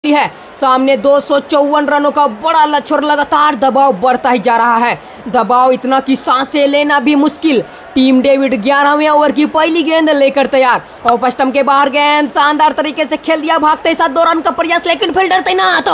है। सामने 254 रनों का बड़ा लक्ष्य और लगातार दबाव बढ़ता ही जा रहा है। दबाव इतना कि सांसें लेना भी मुश्किल। टीम डेविड 11वें ओवर की पहली गेंद लेकर तैयार और पश्चिम के बाहर गेंद शानदार तरीके से खेल दिया। भागते साथ 2 रन का प्रयास लेकिन फील्डर तैनात।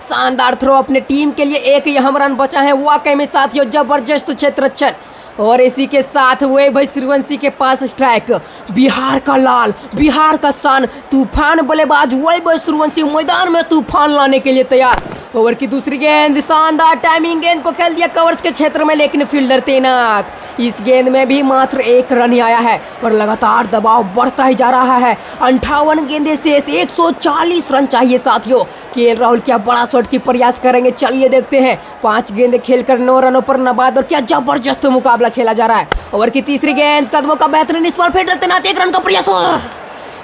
शानदार थ्रो अपने टीम के लिए एक अहम रन बचा है। वाकई में साथियों जबरदस्त क्षेत्ररक्षण और इसी के साथ वैभव सूर्यवंशी के पास स्ट्राइक। बिहार का लाल, बिहार का शान, तूफान बल्लेबाज वैभव सूर्यवंशी मैदान में तूफान लाने के लिए तैयार। ओवर की दूसरी गेंद शानदार टाइमिंग, गेंद को खेल दिया कवर्स के क्षेत्र में लेकिन फील्डर तैनात। इस गेंद में भी मात्र 1 रन ही आया है और लगातार दबाव बढ़ता ही जा रहा है। 58 गेंदें शेष, 140 रन चाहिए साथियों। केएल राहुल क्या बड़ा शॉट की प्रयास करेंगे, चलिए देखते हैं। 5 गेंदें खेलकर 9 रनों पर नबाद और क्या जबरदस्त मुकाबला खेला जा रहा है। ओवर की तीसरी गेंद, कदमों का बेहतरीन इस्तेमाल, फील्डर तैनात, 1 रन का प्रयास।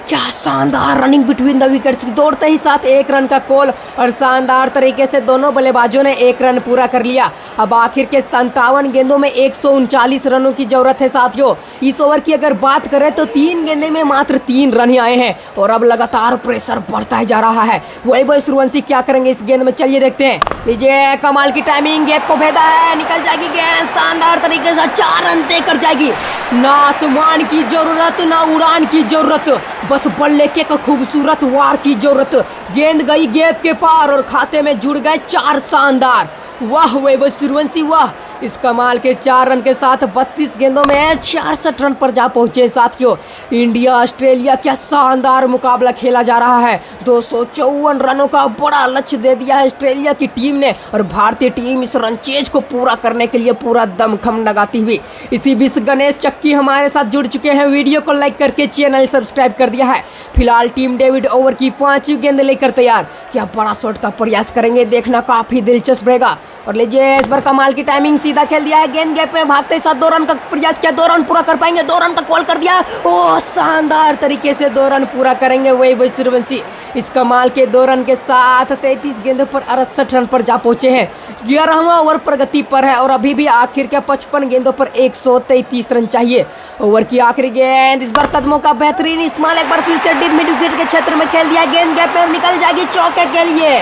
क्या शानदार रनिंग बिटवीन द विकेट्स, दौड़ते ही साथ 1 रन का कॉल और शानदार तरीके से दोनों बल्लेबाजों ने 1 रन पूरा कर लिया। अब आखिर के 57 गेंदों में 139 रनों की जरूरत है साथियों। इस ओवर की अगर बात करें तो 3 गेंदे में मात्र 3 रन ही आए हैं और अब लगातार प्रेशर बढ़ता ही जा रहा है। वैभव सूर्यवंशी क्या करेंगे इस गेंद में, चलिए देखते हैं। लीजिए, कमाल की टाइमिंग, गैप को भेदा है, निकल जाएगी गेंद, शानदार तरीके से 4 रन देकर जाएगी। ना आसमान की जरूरत ना उड़ान की जरूरत, बस बल्ले के खूबसूरत वार की जरूरत। गेंद गई गैप के पार और खाते में जुड़ गए 4 शानदार। वाह वैभव सूर्यवंशी वाह, इस कमाल के 4 रन के साथ 32 गेंदों में 66 रन पर जा पहुंचे साथियों। इंडिया ऑस्ट्रेलिया क्या शानदार मुकाबला खेला जा रहा है। 254 रनों का बड़ा लक्ष्य दे दिया है ऑस्ट्रेलिया की टीम ने और भारतीय टीम इस रनचेज को पूरा करने के लिए पूरा दमखम लगाती हुई। इसी बीच गणेश चक्की हमारे साथ जुड़ चुके हैं, वीडियो को लाइक करके चैनल सब्सक्राइब कर दिया है। फिलहाल टीम डेविड ओवर की 5वीं गेंद लेकर तैयार, क्या बड़ा शॉट का प्रयास करेंगे, देखना काफी दिलचस्प रहेगा। और लीजिए, इस बार कमाल की टाइमिंग, सीधा खेल दिया है, गेंद गैप में भागते साथ 2 रन का प्रयास किया, 2 रन पूरा कर पाएंगे, 2 रन का कॉल कर दिया। ओह, शानदार तरीके से 2 रन पूरा करेंगे वैभव सूर्यवंशी। इस कमाल के 2 रन के साथ 33 गेंदों पर 68 रन पर जा पहुंचे हैं। 11वां ओवर प्रगति पर है और अभी भी आखिर के 55 गेंदों पर 133 रन चाहिए। ओवर की आखिरी गेंद, इस बार कदमों का बेहतरीन इस्तेमाल, एक बार फिर से डीप मिड विकेट के क्षेत्र में खेल दिया, गेंद गैप में निकल जाएगी चौके के लिए।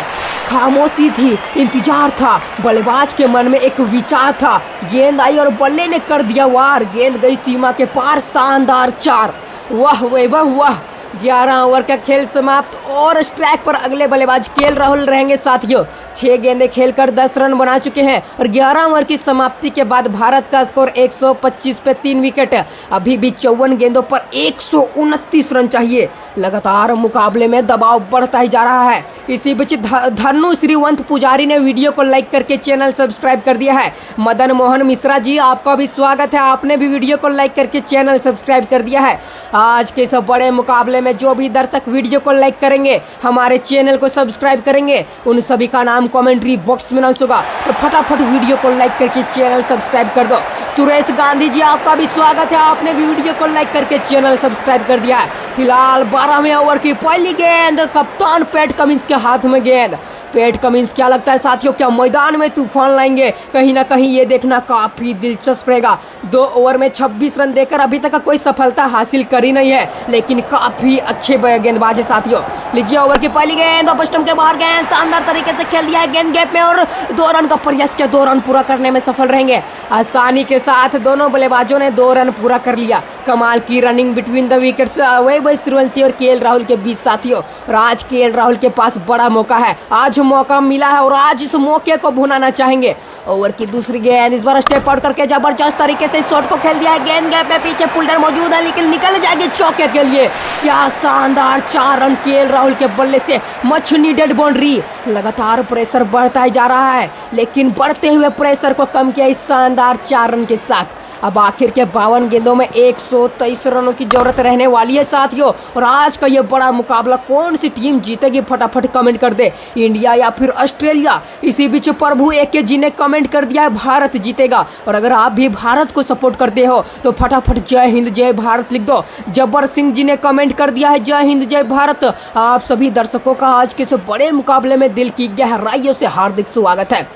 खामोशी थी, इंतजार था, बल्लेबाज के मन में एक विचार था, गेंद आई और बल्ले ने कर दिया वार, गेंद गई सीमा के पार, शानदार 4। वाह वैभव वाह। 11 ओवर का खेल समाप्त और स्ट्राइक पर अगले बल्लेबाज केएल राहुल रहेंगे साथियों। 6 गेंदें खेलकर 10 रन बना चुके हैं और 11 ओवर की समाप्ति के बाद भारत का स्कोर 125 पे 3 विकेट। अभी भी 54 गेंदों पर 129 रन चाहिए। लगातार मुकाबले में दबाव बढ़ता ही जा रहा है। इसी बीच धनु श्रीवंत पुजारी ने वीडियो को लाइक करके चैनल सब्सक्राइब कर दिया है। मदन मोहन मिश्रा जी, आपका भी स्वागत है, आपने भी वीडियो को लाइक करके चैनल सब्सक्राइब कर दिया है। आज के इस बड़े मुकाबले में जो भी दर्शक वीडियो को लाइक करेंगे, हमारे चैनल को सब्सक्राइब करेंगे, उन सभी का नाम कमेंट्री बॉक्स में अनाउंस होगा, तो फटाफट वीडियो को लाइक करके चैनल सब्सक्राइब कर दो। सुरेश गांधी जी, आपका भी स्वागत है, आपने भी वीडियो को लाइक करके चैनल सब्सक्राइब कर दिया है। फिलहाल 12वें ओवर की पहली गेंद, कप्तान पैट कमिंस के हाथ में गेंद। पैट कमिंस क्या लगता है साथियों, क्या मैदान में तूफान लाएंगे, कहीं ना कहीं ये देखना काफी दिलचस्प रहेगा। 2 ओवर में 26 रन देकर अभी तक कोई सफलता हासिल करी नहीं है, लेकिन काफी अच्छे गेंदबाज है साथियों। लीजिए, ओवर की पहली गेंद, ऑफ के बाहर गेंद, शानदार तरीके से खेल दिया है, गेंद गैप में और 2 रन का प्रयास किया, 2 रन पूरा करने में सफल रहेंगे। आसानी के साथ दोनों बल्लेबाजों ने 2 रन पूरा कर लिया। कमाल की running between the wickets Vaibhav Suryavanshi और केएल राहुल के बीच साथियों। और आज केएल राहुल के पास बड़ा मौका है, आज मौका मिला है और आज इस मौके को भुनाना चाहेंगे। ओवर की दूसरी गेंद, इस बार स्टेप आउट करके जबरदस्त तरीके से शॉट को खेल दिया है, गेंद गैप में पीछे फील्डर मौजूद है लेकिन निकल जाएगी चौके के लिए। क्या शानदार 4 रन केएल राहुल के बल्ले से, मच नीडेड बाउंड्री। लगातार प्रेशर बढ़ता ही जा रहा है लेकिन बढ़ते हुए प्रेशर को कम किया इस शानदार 4 रन के साथ। अब आखिर के 52 गेंदों में 123 रनों की जरूरत रहने वाली है साथियों। और आज का ये बड़ा मुकाबला कौन सी टीम जीतेगी, फटाफट कमेंट कर दे, इंडिया या फिर ऑस्ट्रेलिया। इसी बीच प्रभु AK जी ने कमेंट कर दिया है भारत जीतेगा। और अगर आप भी भारत को सपोर्ट करते हो तो फटाफट जय हिंद जय भारत लिख दो। जब्बर सिंह जी ने कमेंट कर दिया है जय हिंद जय भारत। आप सभी दर्शकों का आज के इस बड़े मुकाबले में दिल की गहराइयों से हार्दिक स्वागत है।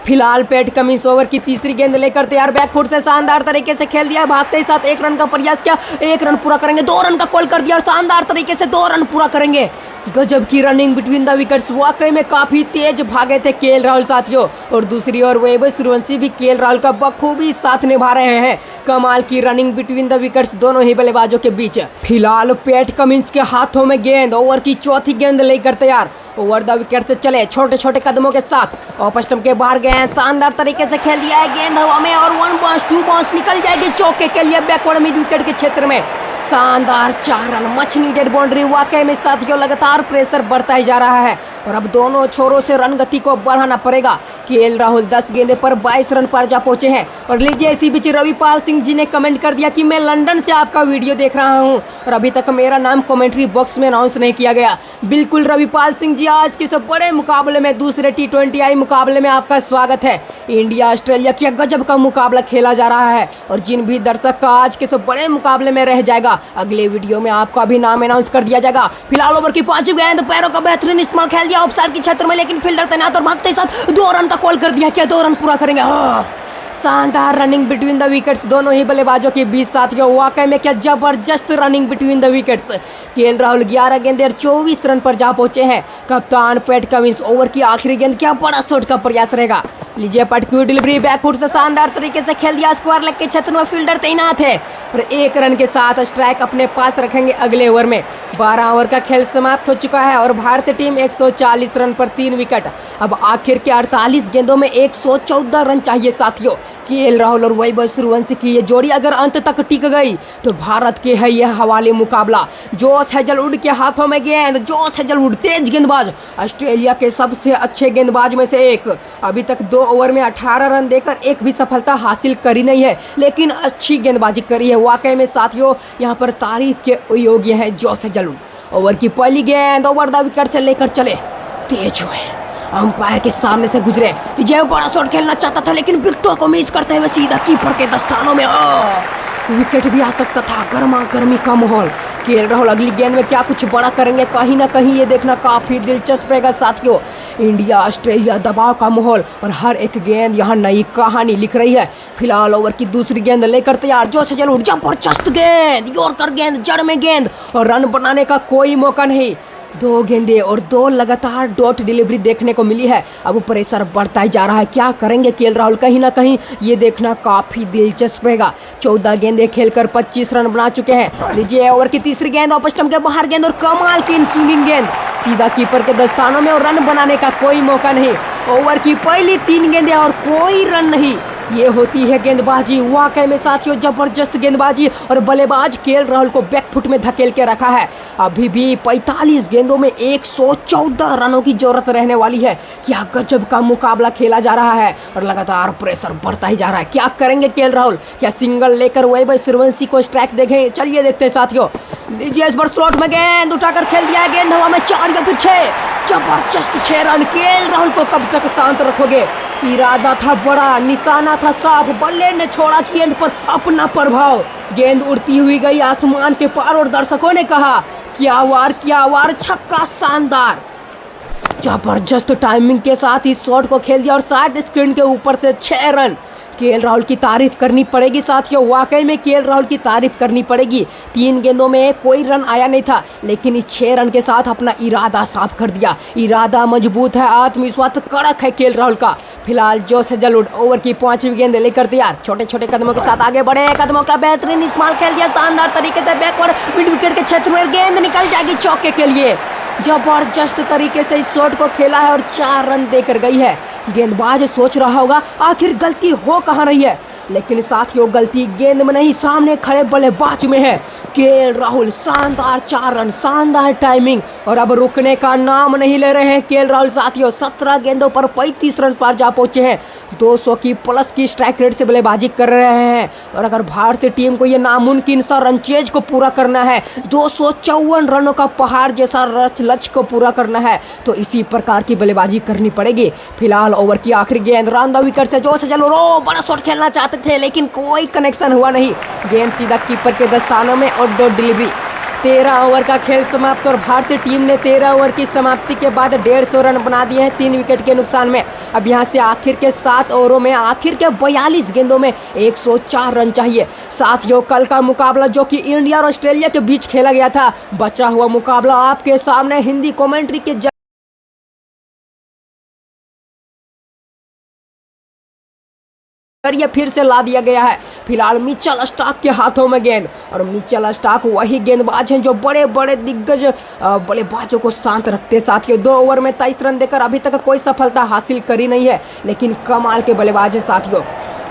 फिलहाल पैट कमिंस ओवर की तीसरी गेंद लेकर तैयार, बैकफुट से शानदार तरीके से खेल दिया, भागते ही साथ 1 रन का प्रयास किया, 1 रन पूरा करेंगे, 2 रन का कॉल कर दिया और शानदार तरीके से 2 रन पूरा करेंगे। गजब की रनिंग बिटवीन द विकेट्स, वाकई में काफी तेज भागे थे केएल राहुल साथियों। और दूसरी ओर वैभव सूर्यवंशी भी केएल राहुल का बखूबी साथ निभा रहे हैं। कमाल की रनिंग बिटवीन द विकेट्स दोनों ही बल्लेबाजों के बीच। फिलहाल पैट कमिंस के हाथों में गेंद, ओवर की चौथी गेंद लेकर तैयार। ओवर द विकेट से चले छोटे छोटे कदमों के साथ, ऑफ स्टंप के बाहर गेंद शानदार तरीके से खेल दिया है, गेंद हवा में और 1 बाउंस 2 बाउंस निकल जाएगी चौके के लिए बैकवर्ड मिड विकेट के क्षेत्र में। शानदार 4 रन, मच नीडेड बाउंड्री। वाकई में साथियों लगातार प्रेशर बढ़ता ही जा रहा है और अब दोनों छोरों से रन गति को बढ़ाना पड़ेगा। केएल राहुल 10 गेंदे पर 22 रन पर जा पहुंचे हैं। और लीजिए इसी बीच रविपाल सिंह जी ने कमेंट कर दिया कि मैं लंदन से आपका वीडियो देख रहा हूं और अभी तक मेरा नाम कमेंट्री बॉक्स में अनाउंस नहीं किया गया। बिल्कुल रविपाल सिंह जी, आज के सब बड़े मुकाबले में, दूसरे T20I मुकाबले में आपका स्वागत है। इंडिया ऑस्ट्रेलिया की गजब का मुकाबला खेला जा रहा है और जिन भी दर्शक का आज के सब बड़े मुकाबले में रह जाएगा, अगले वीडियो में आपका भी नाम अनाउंस कर दिया जाएगा। फिलहाल ओवर की 5 गेंद, पैरों का बेहतरीन इस्तेमाल खेल दिया ऑफसाइड के क्षेत्र में, लेकिन फील्डर तैनात और भागते साथ 2 रन का कॉल कर दिया। क्या 2 रन पूरा करेंगे? शानदार रनिंग बिटवीन द विकेट्स दोनों ही बल्लेबाजों के बीच साथियों। वाकई में क्या जबरदस्त running between the wickets. KL Rahul 11 गेंदे और 24 रन पर जा पहुंचे हैं। कप्तान पैट कमिंस, ओवर की आखिरी गेंद, क्या बड़ा शॉट का प्रयास रहेगा। लीजिए पटकू डिलीवरी, बैकफुट से शानदार तरीके से खेल दिया, स्क्वायर लेग के क्षेत्र में फील्डर तैनात है और 1 रन के साथ स्ट्राइक अपने पास रखेंगे अगले ओवर में। 12 ओवर का खेल समाप्त हो चुका है और भारतीय टीम 140 रन पर 3 विकेट। अब आखिर के 48 गेंदों में 114 रन चाहिए साथियों। केएल राहुल और वैभव सूर्यवंशी की ये जोड़ी अगर अंत तक टिक गई तो भारत के है यह हवाले मुकाबला। जोश हेजलवुड के हाथों में गेंद, जोश हेजलवुड तेज गेंदबाज, ऑस्ट्रेलिया के सबसे अच्छे गेंदबाज में से एक। अभी तक 2 ओवर में 18 रन देकर एक भी सफलता हासिल करी नहीं है, लेकिन अच्छी गेंदबाजी करी है। वाकई में साथियों यहाँ पर तारीफ के योग्य है जोश हेजलवुड। ओवर की पहली गेंद ओवर द विकेट से लेकर चले, तेज हुए, अंपायर के सामने से गुजरे। विजय बड़ा शॉट खेलना चाहता था लेकिन विकेटों को मिस करते हुए सीधा कीपर के दस्तानों में विकेट भी आ सकता था। गर्मा गर्मी का माहौल। केएल राहुल अगली गेंद में क्या कुछ बड़ा करेंगे, कहीं ना कहीं ये देखना काफी दिलचस्प रहेगा साथियों। इंडिया ऑस्ट्रेलिया दबाव का माहौल और हर एक गेंद यहाँ नई कहानी लिख रही है। फिलहाल ओवर की दूसरी गेंद लेकर तैयार, जोश हेजलवुड, जबरदस्त गेंद, यॉर्कर गेंद, जड़ में गेंद और रन बनाने का कोई मौका नहीं। 2 गेंदे और 2 लगातार डॉट डिलीवरी देखने को मिली है। अब प्रेशर बढ़ता ही जा रहा है, क्या करेंगे केएल राहुल, कहीं ना कहीं ये देखना काफी दिलचस्प रहेगा। 14 गेंदे खेलकर 25 रन बना चुके हैं। लीजिए ओवर की तीसरी गेंद, ऑफ स्टंप के बाहर गेंद और कमाल की स्विंगिंग गेंद, सीधा कीपर के दस्तानों में और रन बनाने का कोई मौका नहीं। ओवर की पहली 3 गेंदें और कोई रन नहीं। ये होती है गेंदबाजी। वाकई में साथियों जबरदस्त गेंदबाजी और बल्लेबाज केएल राहुल को बैकफुट में धकेल के रखा है। अभी भी 45 गेंदों में 114 रनों की जरूरत रहने वाली है। क्या गजब का मुकाबला खेला जा रहा है और लगातार प्रेशर बढ़ता ही जा रहा है। क्या करेंगे केएल राहुल, क्या सिंगल लेकर वैभव सूर्यवंशी को स्ट्राइक देंगे? चलिए देखते हैं साथियों। लीजिए इस बार स्लॉट में गेंद उठाकर खेल दिया है, गेंद हवा में 4 या फिर 6, जबरदस्त 6 रन। केएल राहुल को कब तक शांत रखोगे? इरादा था बड़ा, निशाना था साफ, बल्ले ने छोड़ा गेंद पर अपना प्रभाव। गेंद उड़ती हुई गई आसमान के पार और दर्शकों ने कहा क्या वार, छक्का शानदार। जबरदस्त टाइमिंग के साथ इस शॉट को खेल दिया और साइड स्क्रीन के ऊपर से 6 रन। केएल राहुल की तारीफ करनी पड़ेगी साथियों, वाकई में केएल राहुल की तारीफ करनी पड़ेगी। 3 गेंदों में कोई रन आया नहीं था, लेकिन इस 6 रन के साथ अपना इरादा साफ कर दिया। इरादा मजबूत है, आत्मविश्वास कड़क है केएल राहुल का। फिलहाल जोश हेजलवुड ओवर की 5वीं गेंद लेकर तैयार, छोटे छोटे कदमों के साथ आगे बढ़े, कदमों का बेहतरीन इस्तेमाल खेल दिया शानदार तरीके से, बैकवर्ड मिड विकेट के क्षेत्र में गेंद निकल जाएगी चौके के लिए। जबरदस्त तरीके से इस शॉट को खेला है और 4 रन देकर गई है। गेंदबाज सोच रहा होगा आखिर गलती हो कहाँ रही है, लेकिन साथियों गलती गेंद में नहीं, सामने खड़े बल्लेबाज में है। केएल राहुल शानदार 4 रन, शानदार टाइमिंग और अब रुकने का नाम नहीं ले रहे हैं केएल राहुल साथियों। 17 गेंदों पर 35 रन पर जा पहुंचे हैं। 200 की प्लस की स्ट्राइक रेट से बल्लेबाजी कर रहे हैं और अगर भारतीय टीम को यह नामुमकिन सा रन चेज को पूरा करना है, 254 रनों का पहाड़ जैसा लक्ष्य को पूरा करना है, तो इसी प्रकार की बल्लेबाजी करनी पड़ेगी। फिलहाल ओवर की आखिरी गेंद रन द विकेट से जोश हेजलवुड बड़ा शॉट खेलना चाहते थे लेकिन कोई कनेक्शन हुआ नहीं। गेंद सीधा कीपर के दस्तानों में और डॉट डिलीवरी। 13 ओवर का खेल समाप्त और भारतीय टीम ने 13 ओवर की समाप्ति के बाद 150 रन बना दिए हैं 3 विकेट के नुकसान में। अब यहां से आखिर के 7 ओवरों में आखिर के 42 गेंदों में 104 रन चाहिए। साथियों, कल का मुकाबला जो कि इंडिया और ऑस्ट्रेलिया के बीच खेला गया था, बचा हुआ मुकाबला आपके सामने हिंदी कमेंट्री के ये फिर से ला दिया गया है। फिलहाल मिचेल स्टार्क के हाथों में गेंद, और मिचेल स्टार्क वही गेंदबाज हैं जो बड़े बड़े दिग्गज बल्लेबाजों को शांत रखते। साथियों, 2 ओवर में 23 रन देकर अभी तक कोई सफलता हासिल करी नहीं है, लेकिन कमाल के बल्लेबाज है साथियों।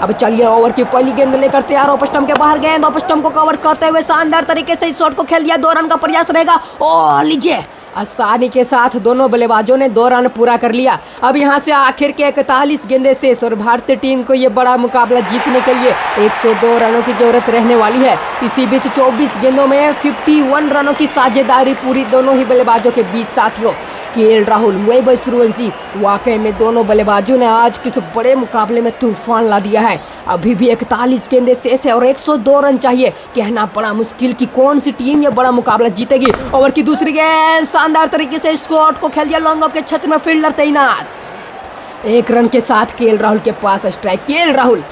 अब चलिए ओवर की पहली गेंद लेकर तैयार। ऑफ स्टंप के बाहर गेंद, ऑफ स्टंप को कवर करते हुए शानदार तरीके से इस शॉट को खेल दिया। 2 रन का प्रयास रहेगा। ओ लीजिए, आसानी के साथ दोनों बल्लेबाजों ने 2 रन पूरा कर लिया। अब यहां से आखिर के 41 गेंदें शेष और भारतीय टीम को यह बड़ा मुकाबला जीतने के लिए 102 रनों की जरूरत रहने वाली है। इसी बीच 24 गेंदों में 51 रनों की साझेदारी पूरी दोनों ही बल्लेबाजों के बीच। साथियों, केएल राहुल, वैभव सूर्यवंशी, वाकई में दोनों बल्लेबाजों ने आज किस बड़े मुकाबले में तूफान ला दिया है। अभी भी 41 गेंदें शेष है और 102 रन चाहिए। कहना बड़ा मुश्किल कि कौन सी टीम ये बड़ा मुकाबला जीतेगी। ओवर की दूसरी गेंद, शानदार तरीके से शॉट को खेल दिया लॉन्ग ऑफ के क्षेत्र में, फील्डर तैनात। 1 रन के साथ केएल राहुल के पास स्ट्राइक। केएल राहुल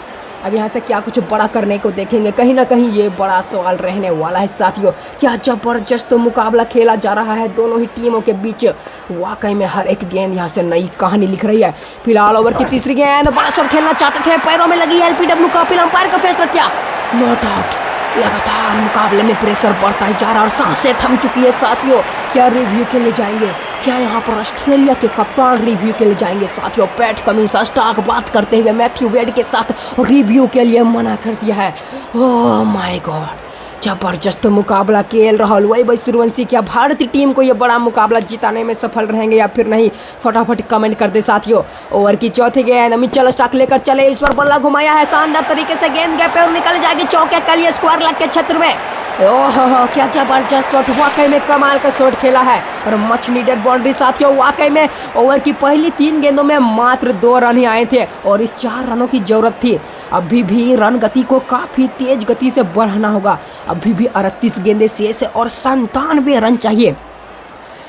अब यहाँ से क्या कुछ बड़ा करने को देखेंगे, कहीं ना कहीं ये बड़ा सवाल रहने वाला है। साथियों, क्या जबरदस्त मुकाबला खेला जा रहा है दोनों ही टीमों के बीच। वाकई में हर एक गेंद यहाँ से नई कहानी लिख रही है। फिलहाल ओवर की तीसरी गेंद, बड़ा शॉट खेलना चाहते थे, पैरों में लगी एलपीडब्ल्यू का अपील, अंपायर का फैसला किया नॉट आउट। लगातार मुकाबले में प्रेशर बढ़ता ही जा रहा और सांसें थम चुकी है। साथियों, क्या रिव्यू के लिए जाएंगे? क्या यहाँ पर ऑस्ट्रेलिया के कप्तान रिव्यू के लिए जाएंगे? साथियों, पैट कमिंस स्टार्क बात करते हुए मैथ्यू वेड के साथ रिव्यू के लिए मना कर दिया है। ओह माय गॉड, जबरदस्त मुकाबला। केएल राहुल, वैभव सूर्यवंशी, क्या भारतीय टीम को यह बड़ा मुकाबला जिताने में सफल रहेंगे या फिर नहीं? फटाफट कमेंट कर दे साथियों। ओवर की चौथी गेंद, मिचेल स्टार्क लेकर चले, इस पर बल्ला घुमाया है, शानदार तरीके से गेंद गए पे और निकल जाएगी चौके के लिए स्क्वायर लग के क्षेत्र में। ओहो, क्या जबरदस्त शॉट, वाकई में कमाल का शॉट खेला है और मच नीडेड बाउंड्री। साथियों, वाकई में ओवर की पहली 3 गेंदों में मात्र 2 रन ही आए थे और इस 4 रनों की जरूरत थी। अभी भी रन गति को काफी तेज गति से बढ़ाना होगा। अभी भी 38 गेंदें शेष है और 97 रन चाहिए।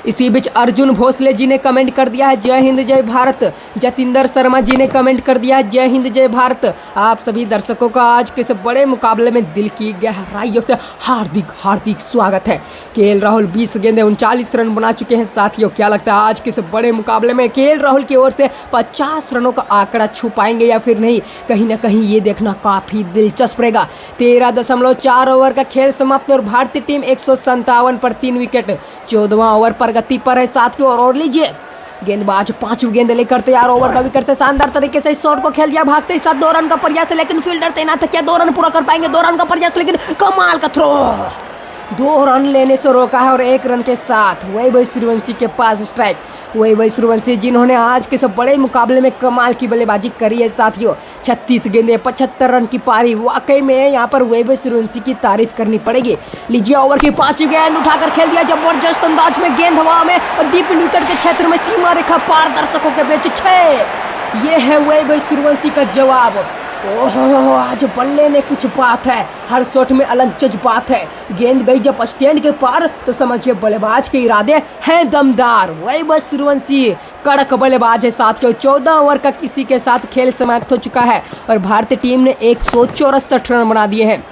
इसी बीच अर्जुन भोसले जी ने कमेंट कर दिया है जय हिंद जय भारत। जतिंदर शर्मा जी ने कमेंट कर दिया है जय हिंद जय भारत। आप सभी दर्शकों का आज के इस बड़े मुकाबले में दिल की गहराइयों से हार्दिक हार्दिक स्वागत है। केएल राहुल 20 गेंदें 39 रन बना चुके हैं। साथियों, क्या लगता है आज के इस बड़े मुकाबले में केएल राहुल की ओर से 50 रनों का आंकड़ा छू पाएंगे या फिर नहीं? कहीं ना कहीं ये देखना काफी दिलचस्प रहेगा। 13.4 ओवर का खेल समाप्त और भारतीय टीम 157 पर 3 विकेट 14वां ओवर पर गति पर है। साथियों, और लीजिए, गेंदबाज 5 गेंद लेकर तैयार। ओवर का विकेट से शानदार तरीके से इस शॉट को खेल दिया, भागते ही साथ 2 रन का प्रयास है, लेकिन फील्डर तैनात है। क्या 2 रन पूरा कर पाएंगे? 2 रन का प्रयास, लेकिन कमाल का थ्रो, 2 रन लेने से रोका है और 1 रन के साथ वैभव सूर्यवंशी के पास स्ट्राइक। वैभव सूर्यवंशी जिन्होंने आज के सब बड़े मुकाबले में कमाल की बल्लेबाजी करी है। साथियों, 36 गेंदें 75 रन की पारी, वाकई में यहाँ पर वैभव सूर्यवंशी की तारीफ करनी पड़ेगी। लीजिए, ओवर की 5वीं गेंद उठाकर खेल दिया जबरदस्त अंदाज में, गेंद हवा में और डीप विकेट के क्षेत्र में, सीमा रेखा पार, दर्शकों के बीच 6। ये है वैभव सूर्यवंशी का जवाब। ओहो, आज बल्ले ने कुछ बात है, हर शॉट में अलग जज्बात है। गेंद गई जब स्टैंड के पार तो समझिए बल्लेबाज के इरादे हैं दमदार। वैभव सूर्यवंशी कड़क बल्लेबाज है। साथियों, 14 ओवर का किसी के साथ खेल समाप्त हो चुका है और भारतीय टीम ने 164 रन बना दिए हैं।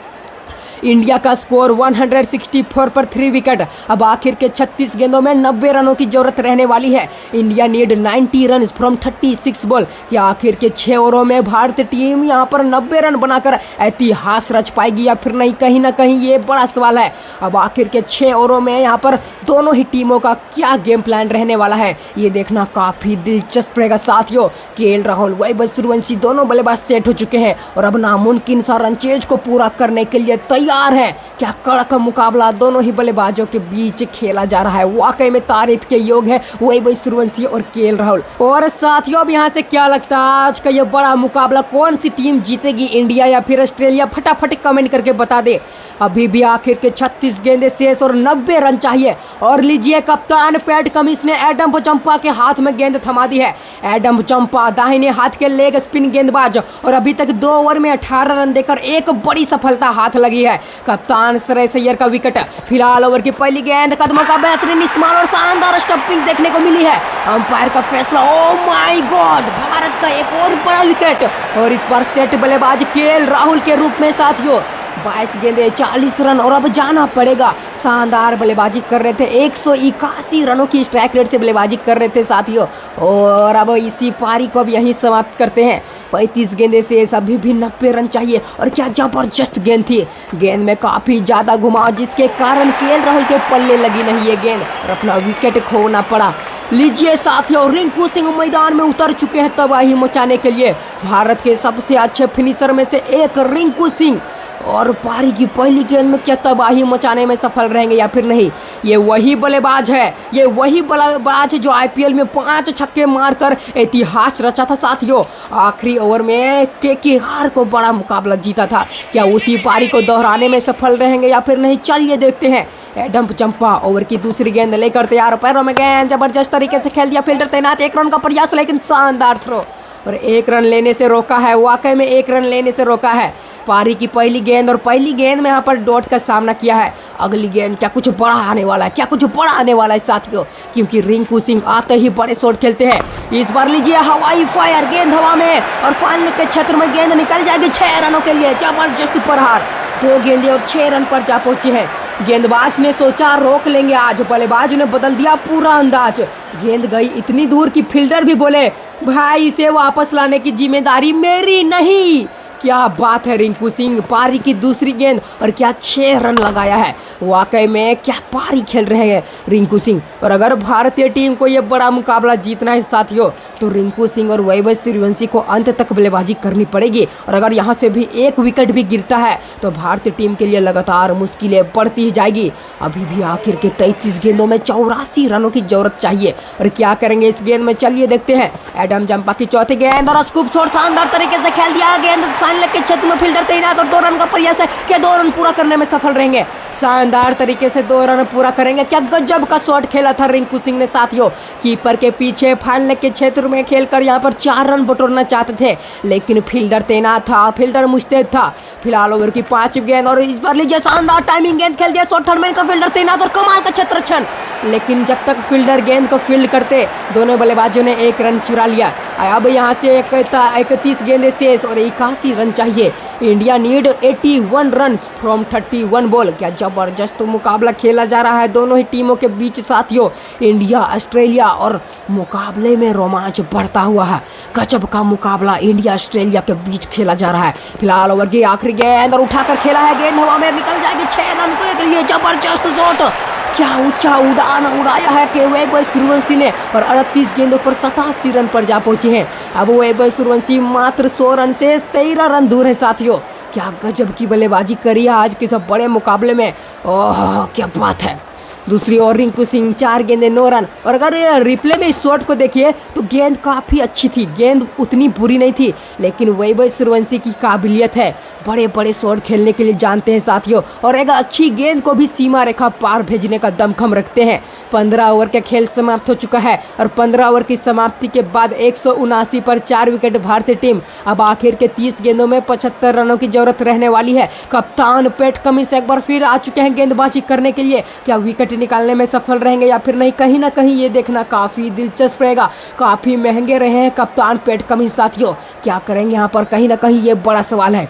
इंडिया का स्कोर 164 पर 3 विकेट। अब आखिर के 36 गेंदों में 90 रनों की जरूरत रहने वाली है। India need 90 run from 36 ball. या आखिर के 6 ओवरों में भारतीय टीम यहां पर 90 रन बनाकर इतिहास रच पाएगी या फिर नहीं? कहीं ना कहीं ये बड़ा सवाल है। अब आखिर के 6 ओवरों में यहां पर दोनों ही टीमों का क्या गेम प्लान रहने वाला है, ये देखना काफी दिलचस्प रहेगा। साथियों, केएल राहुल, वैभव सूर्यवंशी दोनों बल्लेबाज सेट हो चुके हैं और अब नामुमकिन सा रन चेज को पूरा करने के लिए तैयार है। क्या कड़क मुकाबला दोनों ही बल्लेबाजों के बीच खेला जा रहा है। वाकई में तारीफ के योग है वैभव सूर्यवंशी और केएल राहुल। और साथियों, अब यहाँ से क्या लगता है आज का ये बड़ा मुकाबला कौन सी टीम जीतेगी, इंडिया या फिर ऑस्ट्रेलिया? फटाफट कमेंट करके बता दे। अभी भी आखिर के 36 गेंदें शेष और 90 रन चाहिए। और लीजिए, कप्तान पैट कमिंस ने एडम चंपा के हाथ में गेंद थमा दी है। एडम चंपा दाहिने हाथ के लेग स्पिन गेंदबाज और अभी तक 2 ओवर में 18 रन देकर एक बड़ी सफलता हाथ लगी है। कप्तान श्रेयस अय्यर का विकेट। फिलहाल ओवर की पहली गेंद, कदमों का बेहतरीन इस्तेमाल और शानदार स्टंपिंग देखने को मिली है। अंपायर का फैसला, ओ माय गॉड, भारत का एक और बड़ा विकेट और इस बार सेट बल्लेबाज केएल राहुल के रूप में साथियों। 22 गेंदे 40 रन और अब जाना पड़ेगा। शानदार बल्लेबाजी कर रहे थे, 181 रनों की स्ट्राइक रेट से बल्लेबाजी कर रहे थे साथियों। और अब इसी पारी को अब यहीं समाप्त करते हैं। 35 गेंदे से अभी भी 90 रन चाहिए और क्या जबरदस्त गेंद थी। गेंद में काफी ज्यादा घुमाव जिसके कारण केएल राहुल के पल्ले लगी नहीं ये गेंद और अपना विकेट खोना पड़ा। लीजिए साथियों, रिंकू सिंह मैदान में उतर चुके हैं तबाही मचाने के लिए। भारत के सबसे अच्छे फिनिशर में से एक रिंकू सिंह, और पारी की पहली गेंद में क्या तबाही मचाने में सफल रहेंगे या फिर नहीं। ये वही बल्लेबाज है, ये वही बल्लेबाज है जो आईपीएल में 5 छक्के मारकर इतिहास रचा था साथियों। आखिरी ओवर में केकेआर को बड़ा मुकाबला जीता था। क्या उसी पारी को दोहराने में सफल रहेंगे या फिर नहीं, चलिए देखते हैं। एडम चंपा ओवर की दूसरी गेंद लेकर तैयार, पैरों में गेंद जबरदस्त तरीके से खेल दिया, फील्डर तैनात, 1 रन का प्रयास लेकिन शानदार थ्रो और 1 रन लेने से रोका है। वाकई में 1 रन लेने से रोका है। पारी की पहली गेंद और पहली गेंद में यहाँ पर डॉट का सामना किया है। अगली गेंद क्या कुछ बड़ा आने वाला है, क्या कुछ बड़ा आने वाला है साथियों, क्योंकि रिंकू सिंह आते ही बड़े शॉट खेलते हैं। इस बार लीजिए हवाई फायर, गेंद हवा में और फाइनल के क्षेत्र में गेंद निकल जाएगी 6 रनों के लिए। जबरदस्त प्रहार, 2 गेंदें और 6 रन पर जा पहुंचे हैं। गेंदबाज ने सोचा रोक लेंगे आज, बल्लेबाज ने बदल दिया पूरा अंदाज। गेंद गई इतनी दूर कि फील्डर भी बोले भाई इसे वापस लाने की जिम्मेदारी मेरी नहीं। क्या बात है रिंकू सिंह, पारी की दूसरी गेंद और क्या 6 रन लगाया है। वाकई में क्या पारी खेल रहे हैं रिंकू सिंह। और अगर भारतीय टीम को ये बड़ा मुकाबला जीतना है साथियों तो रिंकू सिंह और वैभव सूर्यवंशी को अंत तक बल्लेबाजी करनी पड़ेगी। और अगर यहाँ से भी एक विकेट भी गिरता है तो भारतीय टीम के लिए लगातार मुश्किलें बढ़ती ही जाएगी। अभी भी आखिर के 33 गेंदों में 84 रनों की जरूरत चाहिए और क्या करेंगे इस गेंद में, चलिए देखते हैं। एडम चंपा की चौथी गेंद और स्कूप शॉट शानदार तरीके से खेल दिया। गेंद फाइनल के क्षेत्र में, फील्डर तैनात और 2 रन का प्रयास है। क्या 2 रन पूरा करने में सफल रहेंगे? शानदार तरीके से 2 रन पूरा करेंगे। क्या गजब का शॉट खेला था रिंकू सिंह ने साथियों। कीपर के पीछे फाइनल के क्षेत्र में खेलकर यहाँ पर 4 रन बटोरना चाहते थे, लेकिन फील्डर तैनात था, फील्डर मुस्तैद था। फिलहाल ओवर की 5 गेंद और इस बार लीजिए शानदार टाइमिंग गेंद खेल दिया। शॉर्ट थर्ड मैन का फील्डर तैनात और कमाल का क्षेत्ररक्षण, लेकिन जब तक फील्डर गेंद को फील्ड करते दोनों बल्लेबाजों ने 1 रन चुरा लिया। अब यहाँ से 31 गेंदें शेष और 81 रन चाहिए। India need 81 run from 31 ball. क्या जबरदस्त मुकाबला खेला जा रहा है दोनों ही टीमों के बीच साथियों। इंडिया ऑस्ट्रेलिया और मुकाबले में रोमांच बढ़ता हुआ है। गजब का मुकाबला इंडिया ऑस्ट्रेलिया के बीच खेला जा रहा है। फिलहाल ओवर की आखिरी गेंद और उठाकर खेला है, गेंद हवा में निकल जाएगी 6 रन के लिए। जबरदस्त शॉट, क्या ऊंचा उड़ान उड़ाया है कि वैभव सूर्यवंशी ने और 38 गेंदों पर 87 रन पर जा पहुंचे हैं। अब वैभव सूर्यवंशी मात्र 100 रन से 13 रन दूर है साथियों। क्या गजब की बल्लेबाजी करी है आज के सब बड़े मुकाबले में। ओह क्या बात है। दूसरी ओर रिंकू सिंह 4 गेंदें 9 रन। और अगर रिप्ले में इस शॉट को देखिए तो गेंद काफ़ी अच्छी थी, गेंद उतनी बुरी नहीं थी, लेकिन वैभव सूर्यवंशी की काबिलियत है, बड़े बड़े शॉट खेलने के लिए जानते हैं साथियों और एक अच्छी गेंद को भी सीमा रेखा पार भेजने का दमखम रखते हैं। 15 ओवर का खेल समाप्त हो चुका है और 15 ओवर की समाप्ति के बाद 179 पर 4 विकेट भारतीय टीम। अब आखिर के 30 गेंदों में 75 रनों की जरूरत रहने वाली है। कप्तान पैट कमिंस एक बार फिर आ चुके हैं गेंदबाजी करने के लिए। क्या विकेट निकालने में सफल रहेंगे या फिर नहीं, कहीं ना कहीं ये देखना काफी दिलचस्प रहेगा। काफी महंगे रहे हैं कप्तान पैट कमिंस साथियों, क्या करेंगे यहाँ पर, कहीं ना कहीं ये बड़ा सवाल है।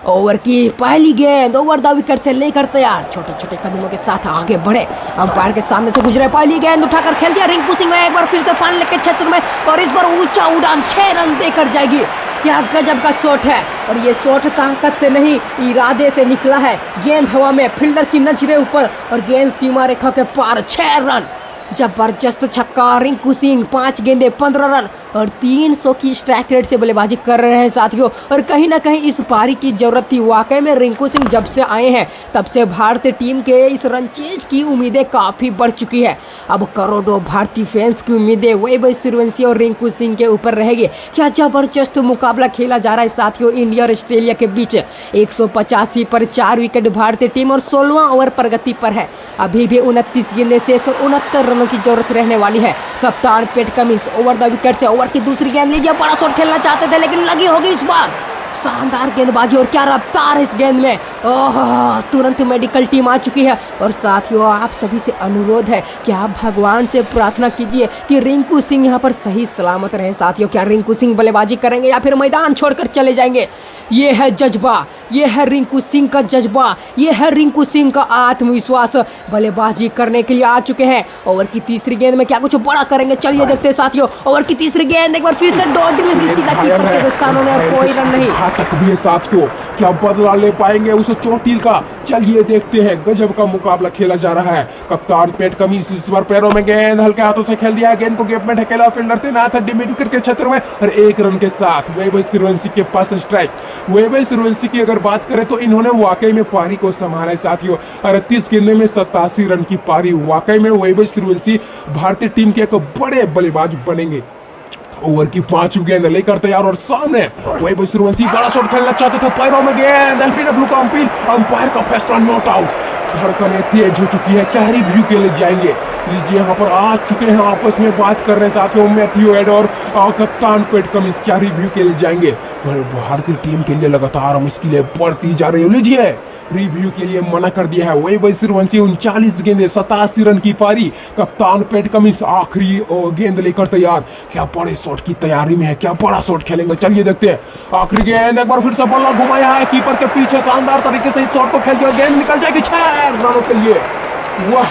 ओवर की पहली गेंद ओवर द विकेट से लेकर तैयार, छोटे छोटे कदमों के साथ आगे बढ़े, अंपायर के सामने से गुजरे, पहली गेंद उठाकर खेल दिया रिंकू सिंह ने एक बार फिर से फाइनल के क्षेत्र में और इस बार ऊंचा उड़ान 6 रन देकर जाएगी। क्या गजब का शॉट है और ये शॉट ताकत से नहीं इरादे से निकला है। गेंद हवा में, फील्डर की नजरें ऊपर और गेंद सीमा रेखा के पार, 6 रन। जबरदस्त छक्का, रिंकू सिंह 5 गेंदे 15 रन और 300 की स्ट्राइक रेट से बल्लेबाजी कर रहे हैं साथियों। और कहीं ना कहीं इस पारी की जरूरत थी। वाकई में रिंकू सिंह जब से आए हैं तब से भारतीय टीम के इस रनचेज की उम्मीदें काफ़ी बढ़ चुकी है। अब करोड़ों भारतीय फैंस की उम्मीदें वैभव सूर्यवंशी और रिंकू सिंह के ऊपर रहेगी। क्या जबरदस्त मुकाबला खेला जा रहा है साथियों इंडिया और ऑस्ट्रेलिया के बीच। 185 पर 4 विकेट भारतीय टीम और 16वां ओवर प्रगति पर है। अभी भी 29 गेंदें शेष और 69 रनों की जरूरत रहने वाली है। कप्तान PAT Cummins over the wicket से ओवर की दूसरी गेंद लीजिए, बड़ा शॉट खेलना चाहते थे लेकिन लगी होगी इस बार। शानदार गेंदबाजी और क्या रफ्तार है इस गेंद में ओह, तुरंत मेडिकल टीम आ चुकी है और साथियों आप सभी से अनुरोध है कि आप भगवान से प्रार्थना कीजिए कि रिंकू सिंह यहाँ पर सही सलामत रहे। साथियों क्या रिंकू सिंह बल्लेबाजी करेंगे या फिर मैदान छोड़कर चले जाएंगे? ये है जज्बा, ये है रिंकू सिंह का जज्बा, ये है रिंकू सिंह का आत्मविश्वास। बल्लेबाजी करने के लिए आ चुके हैं। ओवर की तीसरी गेंद में क्या कुछ बड़ा करेंगे, चलिए देखते हैं साथियों। ओवर की तीसरी गेंद एक बार फिर से डॉट डिलीवरी, सीधा कीपर के दस्तानों में, कोई रन नहीं। घातक भी है साथियों, क्या बदला ले पाएंगे उस चोटिल का? चलिए देखते हैं। गजब का मुकाबला खेला जा रहा है। कप्तान पेट कमिंस इस बार पैरों में गेंद हल्के हाथों से खेल दिया है। गेंद को गैप में ढकेला, फील्डर तैनात है डिमिड विकेट के क्षेत्र में और 1 रन के साथ वैभव सूर्यवंशी के पास स्ट्राइक। वैभव सूर्यवंशी की अगर बात करें तो इन्होंने वाकई में पारी को संभाला है साथियों। 38 गेंदों में 87 रन की पारी। वाकई में वैभव सूर्यवंशी भारतीय टीम के एक बड़े बल्लेबाज बनेंगे। ओवर की 5वीं गेंद लेकर तैयार और सामने वैभव सूर्यवंशी बड़ा शॉट खेलना चाहते थे। पैरों में गेंद, एल्फिन ब्लू का अंपायर, अंपायर का फैसला नॉट आउट। धड़कनें तेज हो चुकी है, क्या रिव्यू के लिए जाएंगे? लीजिए यहाँ पर आ चुके हैं, आपस में बात कर रहे हैं साथियों। मैथ्यू एड और कप्तान पेट कमिंस क्या रिव्यू के लिए जाएंगे? भारतीय टीम के लिए लगातार मुश्किलें बढ़ती जा रही है। लीजिए रिव्यू के लिए मना कर दिया है। वैभव सूर्यवंशी 39 गेंदे 87 रन की पारी। कप्तान पेट कमिंस आखिरी गेंद लेकर तैयार। क्या बड़े शॉट की तैयारी में है, क्या बड़ा शॉट खेलेंगे? चलिए देखते हैं। आखिरी गेंद एक बार फिर से बल्ला घुमाया है कीपर के पीछे, शानदार तरीके से इस शॉट को खेल दिया। गेंद निकल जाएगी 6 रनों के लिए। वाह,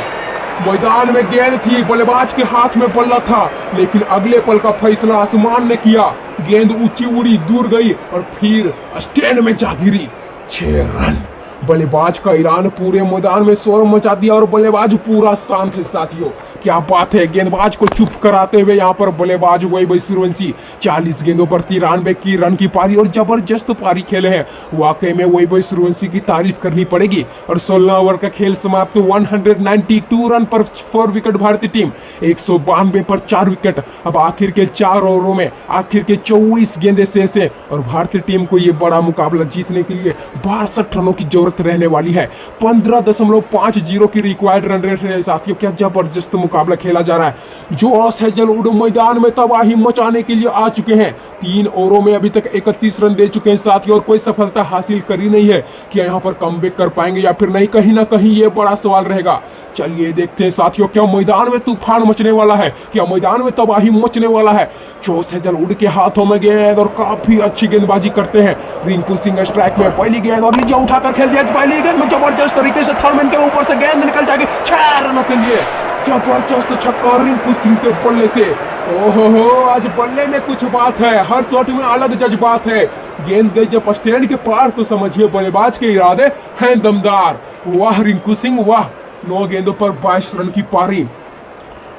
मैदान में गेंद थी, बल्लेबाज के हाथ में बल्ला था, लेकिन अगले पल का फैसला आसमान ने किया। गेंद ऊंची उड़ी, दूर गई और फिर स्टैंड में जा गिरी। 6 रन। बल्लेबाज का ऐलान पूरे मैदान में शोर मचा दिया और बल्लेबाज पूरा शांत है साथियों। क्या बात है, गेंदबाज को चुप कराते हुए यहाँ पर बल्लेबाज वैभव सूर्यवंशी 40 गेंदों पर 93 की रन की पारी और जबरदस्त पारी खेले हैं। वाकई में वैभव सूर्यवंशी की तारीफ करनी पड़ेगी। और 16 ओवर का खेल समाप्त, 192 रन पर 4 विकेट भारतीय टीम, 192 पर 4 विकेट। अब आखिर के 4 ओवरों में आखिर के 24 गेंदे शेष है और भारतीय टीम को ये बड़ा मुकाबला जीतने के लिए 62 रनों की जरूरत रहने वाली है। 15.50 की रिक्वायर्ड रन रेट है साथियों। क्या जबरदस्त मुकाबला खेला जा रहा है। जॉस हेजलवुड मैदान में तबाही मचाने के लिए आ चुके हैं। 3 ओवरों में अभी तक 31 रन दे चुके हैं साथियों और कोई सफलता हासिल करी नहीं है। क्या यहाँ पर कमबैक कर पाएंगे या फिर नहीं, कहीं ना कहीं ये बड़ा सवाल रहेगा। चलिए देखते हैं साथियों, क्या मैदान में तूफान मचने वाला है, क्या मैदान में तबाही मचने वाला है। जॉस हेजलवुड के हाथों में गेंद और काफी अच्छी गेंदबाजी करते हैं। रिंकू सिंह स्ट्राइक में, पहली गेंद और लीजिए उठाकर खेल दिया। पहली गेंद में जबरदस्त तरीके से थर्मन के ऊपर से गेंद निकल जाएगी 6 रनों के लिए। जबरदस्त छक्का रिंकू सिंह के बल्ले से। ओहो, आज बल्ले में कुछ बात है, हर शॉट में अलग जज्बात है। गेंद गई जब स्टैंड के पार तो समझिए बल्लेबाज के इरादे हैं दमदार। वाह रिंकू सिंह वाह, 9 गेंदों पर 22 रन की पारी।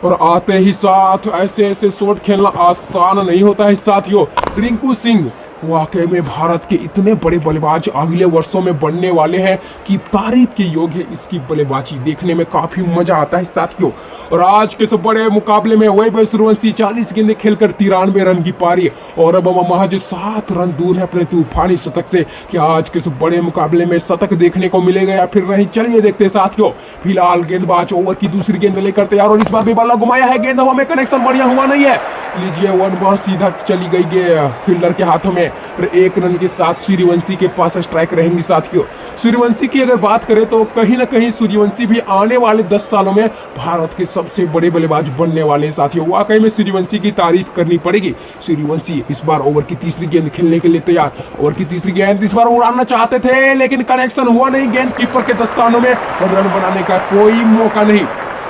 और आते ही साथ ऐसे ऐसे शॉट खेलना आसान नहीं होता है साथियों। रिंकू सिंह वाकई में भारत के इतने बड़े बल्लेबाज अगले वर्षों में बनने वाले हैं कि तारीफ के योग्य है। इसकी बल्लेबाजी देखने में काफी मजा आता है साथियों। और आज के इस बड़े मुकाबले में वैभव सूर्यवंशी 40 गेंदें खेलकर 93 रन की पारी और अब महज 7 रन दूर है अपने तूफानी शतक से। क्या आज के इस बड़े मुकाबले में शतक देखने को मिलेगा या फिर नहीं, चलिए देखते हैं साथियों। फिलहाल गेंदबाज ओवर की दूसरी गेंद लेकर तैयार और इस बार भी बल्ला घुमाया है। गेंद हवा में, कनेक्शन बढ़िया हुआ नहीं है। लीजिए 1 बॉल सीधा चली गई फील्डर के हाथों में और 1 रन के साथ सूर्यवंशी के पास स्ट्राइक रहेंगी साथियों। सूर्यवंशी की अगर बात करें तो कहीं ना कहीं सूर्यवंशी भी आने वाले 10 सालों में भारत के सबसे बड़े बल्लेबाज बनने वाले साथियों। वाकई में सूर्यवंशी की तारीफ करनी पड़ेगी। सूर्यवंशी इस बार ओवर की तीसरी गेंद खेलने के लिए तैयार। ओवर की तीसरी गेंद इस बार उड़ाना चाहते थे लेकिन कनेक्शन हुआ नहीं गेंद कीपर के दस्तानों में और रन बनाने का कोई मौका नहीं।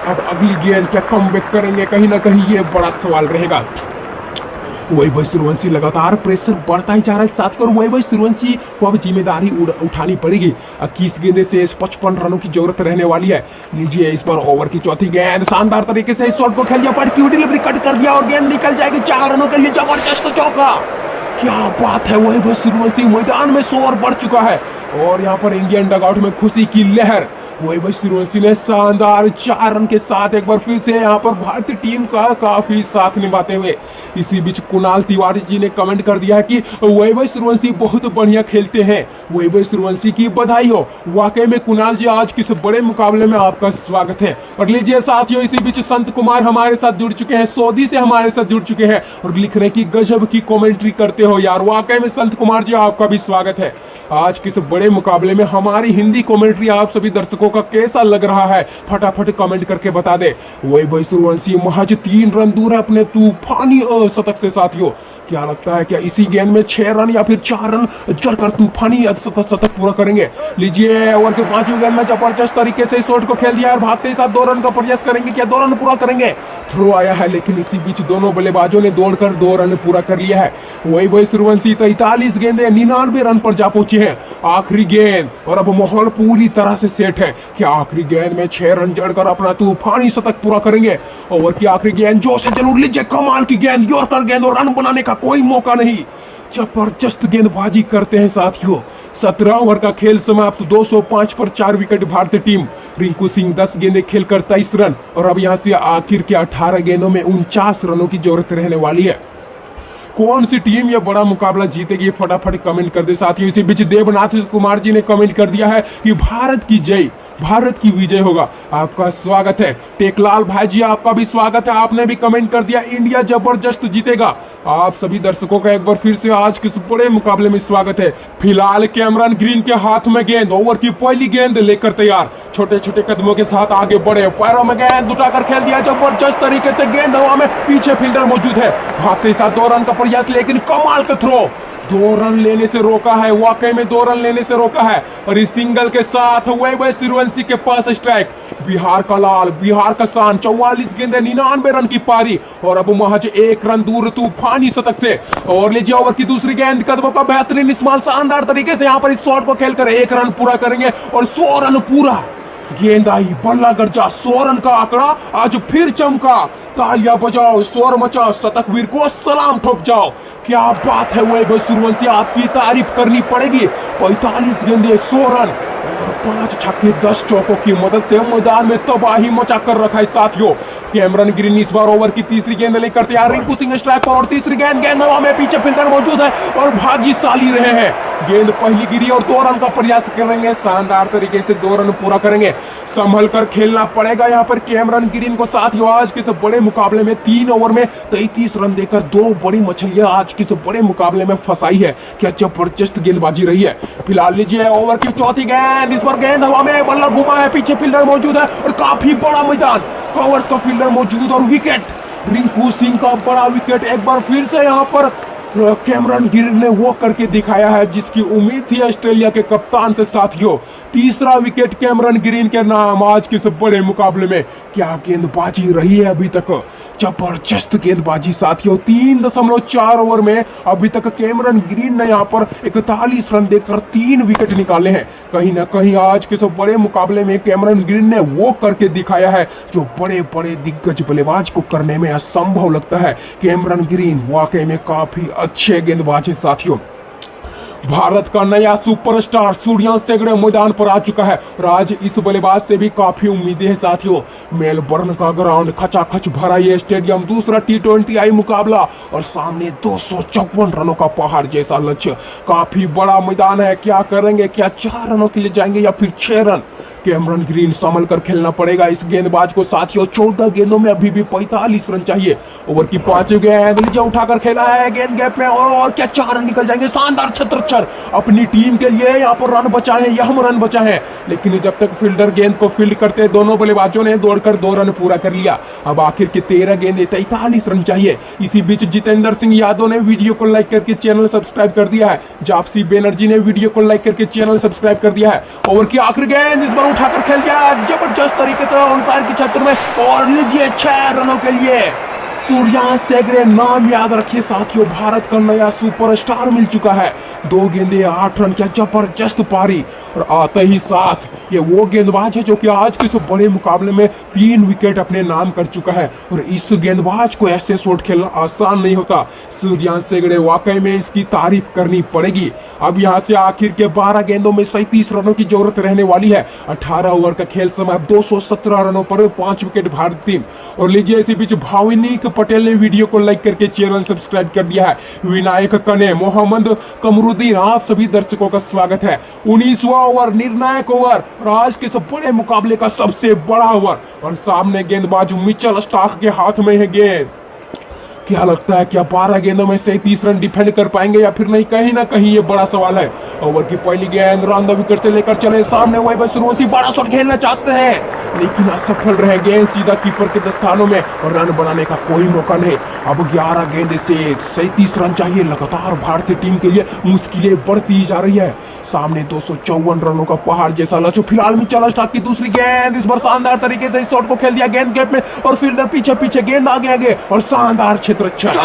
अब अगली गेंद क्या कमबैक करेंगे, कहीं ना कहीं ये बड़ा सवाल रहेगा। वैभव सूर्यवंशी लगातार प्रेशर बढ़ता ही जा रहा है साथियों और वैभव सूर्यवंशी को अब जिम्मेदारी उठानी पड़ेगी। 21 गेंदे से 55 रनों की जरूरत रहने वाली है। लीजिए इस बार ओवर की चौथी गेंद, शानदार तरीके से इस शॉट को खेल दिया, पर क्यू डिलीवरी कट कर दिया और गेंद निकल जाएगी 4 रनों के लिए। जबरदस्त चौका, क्या बात है। वैभव सूर्यवंशी मैदान में शोर बढ़ चुका है और यहाँ पर इंडियन डगआउट में खुशी की लहर। वैभव सूर्यवंशी ने शानदार 4 रन के साथ एक बार फिर से यहाँ पर भारतीय टीम का काफी साथ निभाते हुए। इसी बीच कुणाल तिवारी जी ने कमेंट कर दिया कि वैभव सूर्यवंशी बहुत बढ़िया खेलते हैं। वैभव सूर्यवंशी की बधाई हो। वाकई में कुणाल जी आज किस बड़े मुकाबले में आपका स्वागत है। और लीजिए साथियों, इसी बीच संत कुमार हमारे साथ जुड़ चुके हैं, सऊदी से हमारे साथ जुड़ चुके हैं और लिख रहे हैं कि गजब की कमेंट्री करते हो यार। वाकई में संत कुमार जी आपका भी स्वागत है। आज किस बड़े मुकाबले में हमारी हिंदी कमेंट्री आप सभी दर्शकों का कैसा लग रहा है, फटाफट कमेंट करके बता दे। वैभव सूर्यवंशी महज 3 रन दूर है अपने तूफानी शतक से। साथियों क्या लगता है, क्या इसी गेंद में 6 रन या फिर 4 रन चढ़कर तूफानी शतक पूरा करेंगे? लीजिए, ओवर के 5वीं गेंद में जबरदस्त तरीके से शॉट को खेल दिया और भागते ही साथ 2 रन का प्रयास करेंगे। क्या 2 रन पूरा करेंगे? थ्रो आया है, लेकिन इसी बीच दोनों बल्लेबाजों ने दौड़कर 2 रन पूरा कर लिया है। वैभव सूर्यवंशी 43 गेंदें 99 रन पर जा पहुंचे हैं। आखिरी गेंद और अब माहौल पूरी तरह से सेट है। क्या आखिरी गेंद में 6 रन जड़कर अपना तूफानी शतक पूरा करेंगे? ओवर की आखिरी गेंद जोश से जरूर लीजिए, कमाल की गेंद, यॉर्कर गेंद और रन बनाने का कोई मौका नहीं। जबरदस्त गेंदबाजी करते हैं साथियों। 17 ओवर का खेल समाप्त, 205 पर 4 विकेट भारतीय टीम। रिंकू सिंह 10 गेंदें खेलकर 23 रन और अब यहां से आखिर के 18 गेंदों में 49 रनों की जरूरत रहने वाली है। कौन सी टीम यह बड़ा मुकाबला जीतेगी, फटाफट कमेंट कर दे साथियों। इसी बीच देवनाथ कुमार जी ने कमेंट कर दिया है कि भारत की जय, भारत की विजय होगा। आपका स्वागत है। टेकलाल भाई जी आपका भी स्वागत है, आपने भी कमेंट कर दिया इंडिया जबरदस्त जीतेगा। आप सभी दर्शकों का एक बार फिर से आज किस बड़े मुकाबले में स्वागत है। फिलहाल कैमरन ग्रीन के हाथ में गेंद, ओवर की पहली गेंद लेकर तैयार, छोटे छोटे कदमों के साथ आगे बढ़े, पैरों में गेंद उठाकर खेल दिया जबरदस्त तरीके से, गेंद हवा में, पीछे फील्डर मौजूद है, भागते साथ 2 रन का प्रयास, लेकिन कमाल का थ्रो, 2 रन लेने से रोका है। वाकई में 2 रन लेने से रोका है और इस सिंगल के साथ वैभव सूर्यवंशी के पास स्ट्राइक। बिहार का लाल, बिहार का शान, 44 गेंदें 99 रन की पारी और अब महज 1 रन दूर तूफानी शतक से। और लीजिए, ओवर की दूसरी गेंद, कदमों का बेहतरीन इस्तेमाल, शानदार तरीके से यहाँ पर इस शॉट को खेलकर 1 रन पूरा करेंगे और 100 रन पूरा। गेंद आई, बल्ला गरजा, 100 रन का आंकड़ा आज फिर चमका। तालियां बजाओ, शोर मचाओ, शतक वीर को सलाम ठोक जाओ। क्या बात है वैभव सूर्यवंशी, आपकी तारीफ करनी पड़ेगी। 45 गेंदें 100 रन और 5 छक्के 10 चौकों की मदद से मैदान में तबाही मचा कर रखा है साथियों। कैमरन ग्रीन इस बार ओवर की तीसरी गेंद लेकर तैयार, रिंकू सिंह स्ट्राइक पर और तीसरी गेंद, गेंद हवा में, पीछे फील्डर मौजूद है और भाग्यशाली रहे हैं। गेंद पहली गिरी और 2 रन का प्रयास करेंगे, शानदार तरीके से 2 रन पूरा करेंगे। संभल कर खेलना पड़ेगा यहाँ पर कैमरन ग्रीन को साथियों। आज के सब बड़े मुकाबले में 3 ओवर में 33 रन देकर 2 बड़ी मछलियां आज के सब बड़े मुकाबले में फंसाई है। क्या जबरदस्त गेंदबाजी रही है। फिलहाल लीजिए, ओवर की चौथी गेंद, इस पर गेंद हवा में, बल्ला घुमा है, पीछे फील्डर मौजूद है और काफी बड़ा मैदान, कवर्स का फील्डर मौजूद और विकेट। रिंकू सिंह का बड़ा विकेट। एक बार फिर से यहाँ पर कैमरन ग्रीन ने वो करके दिखाया है जिसकी उम्मीद थी ऑस्ट्रेलिया के कप्तान से साथियों। तीसरा विकेट कैमरन ग्रीन के नाम आज के सब बड़े मुकाबले में। क्या गेंदबाजी रही है अभी तक, जबरदस्त गेंदबाजी साथियों। 3.4 ओवर में अभी तक कैमरन ग्रीन ने यहाँ पर 41 रन देकर 3 विकेट निकाले हैं। कहीं ना कहीं आज के सब बड़े मुकाबले में कैमरन ग्रीन ने वो करके दिखाया है जो बड़े बड़े दिग्गज बल्लेबाज को करने में असंभव लगता है। कैमरन ग्रीन वाकई में काफी अच्छे गेंदबाज हैं साथियों। भारत का नया सुपरस्टार सूर्यवंशी सेगड़े मैदान पर आ चुका है और आज इस बल्लेबाज से भी काफी उम्मीदें हैं साथियों। मेलबर्न का ग्राउंड खचाखच भरा ये स्टेडियम, दूसरा T20 आई मुकाबला और सामने 254 रनों का पहाड़ जैसा लक्ष्य। काफी बड़ा मैदान है। क्या करेंगे, क्या 4 रनों के लिए जाएंगे या फिर 6 रन? कैमरन ग्रीन संभल कर खेलना पड़ेगा इस गेंदबाज को साथियों। 14 गेंदों में अभी भी 45 रन चाहिए। ओवर की 5वीं गेंद नीचे उठाकर खेला है, गेंद गैप में और क्या 4 रन निकल जाएंगे। शानदार छत्रछर अपनी टीम के लिए यहाँ पर रन बचाए, यह रन बचाए हैं, लेकिन जब तक फील्डर गेंद को फील्ड करते दोनों बल्लेबाजों ने दौड़कर 2 रन पूरा कर लिया। अब आखिर के 13 गेंदें 43 रन चाहिए। इसी बीच जितेंद्र सिंह यादव ने वीडियो को लाइक करके चैनल सब्सक्राइब कर दिया है। जापसी बनर्जी ने वीडियो को लाइक करके चैनल सब्सक्राइब कर दिया है। ओवर की आखिरी गेंद इस बार उठाकर खेल दिया जबरदस्त तरीके से ऑनसाइड के क्षेत्र में और लीजिए 6 रनों के लिए सूर्यांश हेगड़े नाम याद रखिए साथियों, भारत का नया सुपरस्टार मिल चुका है। 2 गेंदे 8 रन, क्या जबरदस्त पारी। और आते ही साथ ये वो गेंदबाज है जो कि आज के इस बड़े मुकाबले में 3 विकेट अपने नाम कर चुका है। और इस गेंदबाज को ऐसे शॉट खेलना आसान नहीं होता। सूर्यांश हेगड़े वाकई में इसकी तारीफ करनी पड़ेगी। अब यहाँ से आखिर के 12 गेंदों में 37 रनों की जरूरत रहने वाली है। 18 ओवर का खेल समय, 217 रनों पर 5 विकेट भारत टीम। और लीजिए इसी बीच भाविनीक पटेल ने वीडियो को लाइक करके चैनल सब्सक्राइब कर दिया है। विनायक कने, मोहम्मद कमरुद्दीन, आप सभी दर्शकों का स्वागत है। 19वां ओवर, निर्णायक ओवर और आज के सब बड़े मुकाबले का सबसे बड़ा ओवर। और सामने गेंदबाज मिचेल स्टार्क के हाथ में है गेंद। क्या लगता है, क्या 12 गेंदों में 37 रन डिफेंड कर पाएंगे या फिर नहीं? कहीं ना कहीं ये बड़ा सवाल है। ओवर की पहली गेंद राउंड द विकेट से लेकर चले सामने, वही सूर्यवंशी बड़ा शॉट खेलना चाहते हैं लेकिन असफल रहे। गेंद सीधा कीपर के दस्तानों में और रन बनाने का कोई मौका नहीं। अब 11 गेंद से 37 रन चाहिए। लगातार भारतीय टीम के लिए मुश्किलें बढ़ती जा रही है। सामने 254 रनों का पहाड़ जैसा लक्ष्य। फिलहाल मिचेल स्टार्क की दूसरी गेंद, इस बार शानदार तरीके से इस शॉट को खेल दिया गेंद गैप में और फील्डर पीछे पीछे, गेंद आगे आगे और शानदार क्षेत्र। अच्छा क्या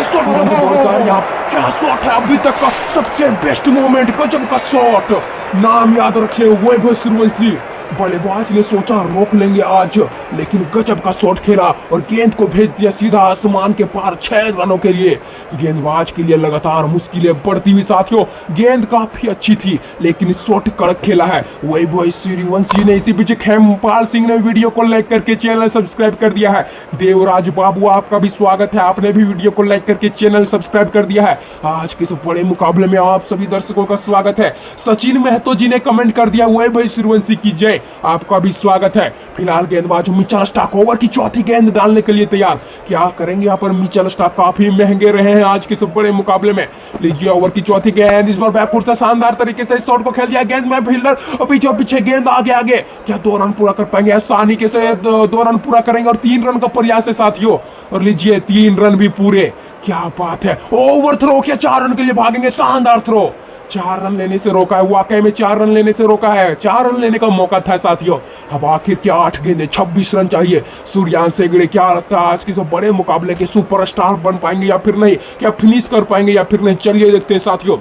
शॉट है, अभी तक का सबसे बेस्ट मोमेंट, गजब का शॉट। नाम याद रखिए वैभव सूर्यवंशी। बल्लेबाज ने सोचा रोक लेंगे आज, लेकिन गजब का शॉट खेला और गेंद को भेज दिया सीधा आसमान के पार 6 रनों के लिए। गेंदबाज के लिए लगातार मुश्किलें बढ़ती हुई साथियों। गेंद काफी अच्छी थी लेकिन शॉट कड़क खेला है वैभव सूर्यवंशी ने। इसी बीच खेमपाल सिंह ने वीडियो को लाइक करके चैनल सब्सक्राइब कर दिया है। देवराज बाबू, आपका भी स्वागत है, आपने भी वीडियो को लाइक करके चैनल सब्सक्राइब कर दिया है। आज के इस बड़े मुकाबले में आप सभी दर्शकों का स्वागत है। सचिन महतो जी ने कमेंट कर दिया वैभव सूर्यवंशी की जय, आपका भी स्वागत है। फिलहाल गेंदबाज मिचेल स्टार्क ओवर की चौथी गेंद डालने के लिए तैयार। क्या करेंगे यहाँ पर मिचेल स्टार्क? काफी महंगे रहे हैं आज के इस बड़े मुकाबले में। लीजिए ओवर की चौथी गेंद, इस बार बैकफुट से शानदार तरीके से इस शॉट को खेल दिया गेंद में फील्डर और पीछे पीछे गेंद आगे आगे। क्या 2 रन पूरा कर पाएंगे? आसानी के से 2 रन पूरा करेंगे और 3 रन का प्रयास है साथियों। और लीजिए 3 रन भी पूरे, क्या बात है। ओवर थ्रो, क्या 4 रन के लिए भागेंगे? शानदार थ्रो, 4 रन लेने से रोका है। वाकई में 4 रन लेने से रोका है। 4 रन लेने का मौका था साथियों। अब आखिर क्या 8 गेंदे 26 रन चाहिए। सूर्यांश हेगड़े, क्या लगता है आज के सब बड़े मुकाबले के सुपरस्टार बन पाएंगे या फिर नहीं? क्या फिनिश कर पाएंगे या फिर नहीं? चलिए देखते हैं साथियों।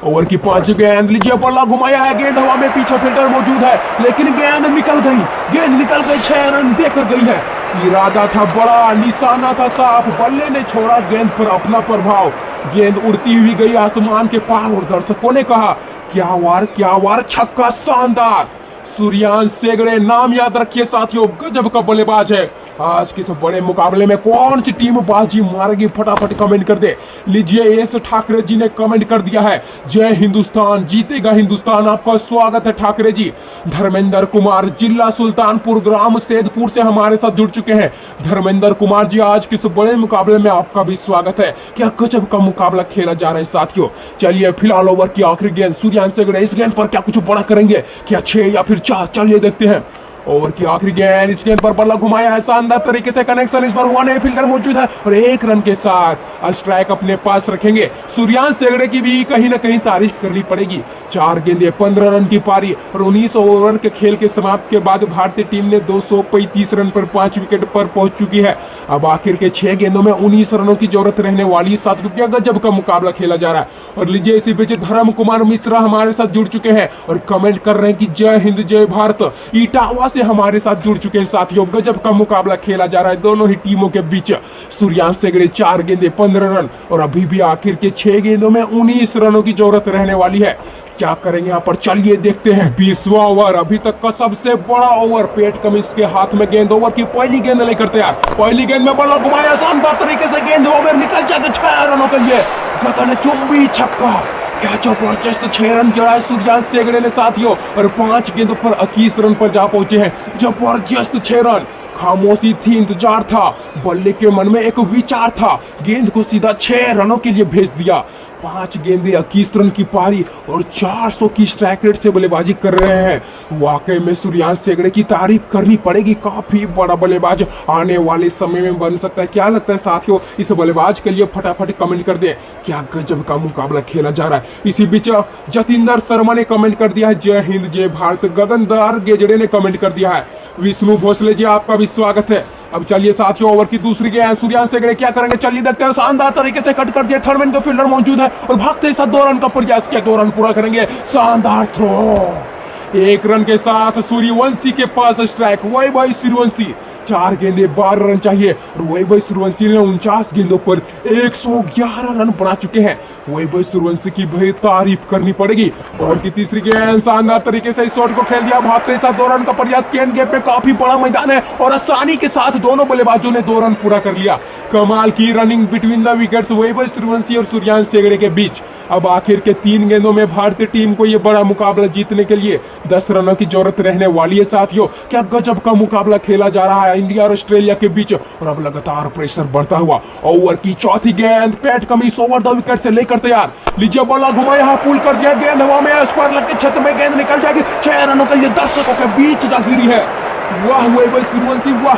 ओवर की 5 गेंद, लीजिए बल्ला घुमाया है, गेंद हवा में, पीछे फील्डर मौजूद है लेकिन गेंद निकल गई। 6 रन देकर गई है। इरादा था बड़ा, निशाना था साफ, बल्ले ने छोड़ा गेंद पर अपना प्रभाव। गेंद उड़ती हुई गई आसमान के पार और दर्शकों ने कहा क्या वार, छक्का शानदार। सूर्यांश हेगड़े, नाम याद रखिए साथियों, गजब का बल्लेबाज है। आज के इस बड़े मुकाबले में कौन सी टीम बाजी मारेगी? फटाफट कमेंट कर दे। लीजिए एस ठाकरे जी ने कमेंट कर दिया है जय हिंदुस्तान, जीतेगा हिंदुस्तान, आपका स्वागत है ठाकरे जी। धर्मेंद्र कुमार, जिला सुल्तानपुर, ग्राम सैदपुर से हमारे साथ जुड़ चुके हैं। धर्मेंद्र कुमार जी, आज के इस बड़े मुकाबले में आपका भी स्वागत है। क्या गजब का मुकाबला खेला जा रहा है साथियों। चलिए फिलहाल ओवर की आखिरी गेंद, सूर्यांश हेगड़े इस गेंद पर क्या कुछ बड़ा करेंगे? क्या 6 या फिर 4? चलिए देखते हैं। ओवर की आखिरी गेंद, इस गेंद पर बल्ला घुमाया है, शानदार तरीके से कनेक्शन इस बार हुआ नहीं, फील्डर मौजूद है और 1 रन के साथ स्ट्राइक अपने पास रखेंगे। सूर्यांश हेगड़े की भी कहीं ना कहीं तारीफ करनी पड़ेगी। 4 गेंदे 15 रन की पारी और 19 ओवर के खेल के समाप्त के बाद भारतीय टीम ने 235 रन पर 5 विकेट पर पहुंच चुकी है। अब आखिर के 6 गेंदों में 19 रनों की जरूरत रहने वाली। साथ क्या गजब का मुकाबला खेला जा रहा है। और लीजिए इसी बीच धर्म कुमार मिश्रा हमारे साथ जुड़ चुके हैं और कमेंट कर रहे हैं कि जय हिंद जय भारत। इटावा से हमारे साथ जुड़ चुके हैं साथियों। गजब का मुकाबला खेला जा रहा है दोनों ही टीमों के बीच। सूर्यांश हेगड़े 4 गेंदे 15 रन और अभी भी आखिर के 6 गेंदों में 19 रनों की जरूरत रहने वाली है। क्या करेंगे यहाँ पर? चलिए देखते हैं। 20वां ओवर, अभी तक का सबसे बड़ा ओवर। पेट कमिंस के हाथ में गेंद। ओवर की पहली गेंद लेकर तैयार। पहली गेंद में बल्ला घुमाया, शानदार तरीके से गेंद ओवर निकल जाएगा 6 रनों के लिए। गगनचुंबी छक्का, क्या जबरदस्त 6 रन जड़ा है सूर्यांश हेगड़े ने साथियों और 5 गेंदों पर 21 रन पर जा पहुंचे हैं। जबरदस्त 6 रन। खामोशी थी, इंतजार था, बल्ले के मन में एक विचार था, गेंद को सीधा 6 रनों के लिए भेज दिया। 5 गेंदे 21 रन की पारी और 400 की स्ट्राइक रेट से बल्लेबाजी कर रहे हैं। वाकई में सूर्यांश हेगड़े की तारीफ करनी पड़ेगी। काफी बड़ा बल्लेबाज आने वाले समय में बन सकता है। क्या लगता है साथियों इस बल्लेबाज के लिए? फटाफट कमेंट कर दे। क्या गजब का मुकाबला खेला जा रहा है। इसी बीच जतिंदर शर्मा ने कमेंट कर दिया है जय हिंद जय भारत। गगनदार गेजड़े ने कमेंट कर दिया है। विष्णु भोसले जी, आपका भी स्वागत है। अब चलिए साथियों, ओवर की दूसरी गेंद सूर्यांश हेगड़े क्या करेंगे, चलिए देखते हैं। शानदार तरीके से कट कर दिया, थर्ड मैन का फील्डर मौजूद है और भागते ही साथ 2 रन का प्रयास किया, 2 रन पूरा करेंगे। शानदार थ्रो, 1 रन के साथ सूर्यवंशी के पास स्ट्राइक। वही भाई सूर्यवंशी 4 गेंदे 12 रन चाहिए और वही भाई सूर्यवंशी ने 49 गेंदों पर 111 रन बना चुके हैं। वही भाई सूर्यवंशी की भाई तारीफ करनी पड़ेगी। और की तीसरी गेंद शानदार तरीके से इस शॉट को खेल दिया, भागते ही साथ 2 रन का प्रयास किया। गेम में काफी बड़ा मैदान है और आसानी के साथ दोनों बल्लेबाजों ने 2 रन पूरा कर लिया। कमाल की रनिंग बिटवीन द विकेट्स वही भाई सूर्यवंशी और सूर्यांश हेगड़े के बीच। अब आखिर के 3 गेंदों में भारतीय टीम को यह बड़ा मुकाबला जीतने के लिए 10 रनों की जरूरत रहने वाली है साथियों। क्या गजब का मुकाबला खेला जा रहा है इंडिया और ऑस्ट्रेलिया के बीच और अब लगातार प्रेशर बढ़ता हुआ। ओवर की चौथी गेंद PAT Cummins over the wicket से लेकर तैयार, लीजिए बॉल घुमा, यहाँ पुल कर दिया, गेंद हवा में, स्क्वायर लग के क्षेत्र में गेंद निकल जाएगी। 6 रनों के लिए दर्शकों के बीच जा गिरी है। वाह वही भाई सूर्यवंशी वाह,